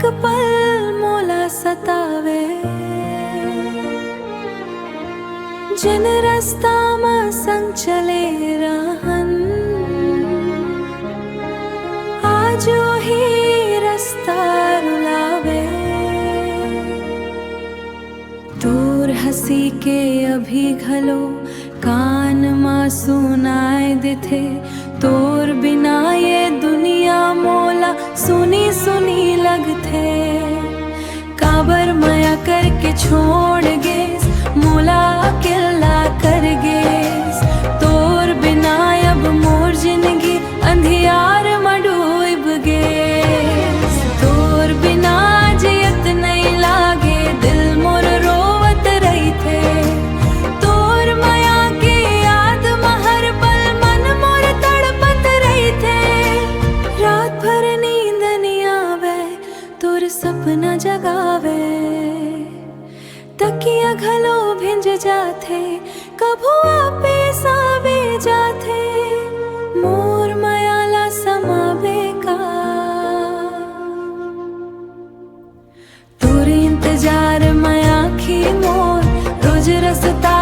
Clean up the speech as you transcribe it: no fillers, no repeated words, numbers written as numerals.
एक पल मोला सतावे, जिन रस्ता में संग चले रहन, आज ही रास्ता रुलावे। तोर हंसी के अभी घलो कान मां सुनाए देथे, तोर बिना ये दुनिया मोला सुनी सुनी लगथे। काबर माया करके छोड़ गेस, मोला अकेला कर गेस। तोर बिना अब मोर जिंदगी अंधियार में डूब गेस। तोर बिना जियत नहीं लागे, दिल मोर रोवत रही थे। तोर माया के याद में हर पल मन मोर तड़पत रही थे। रात भर नींद नहीं आवे, तोर सपना जगावे। तकिया घलो भिंज जाथे, कभू आपे सावे जाथे। मोर मायाला समावे का, तोर इंतजार में आँखी मोर रोज रसता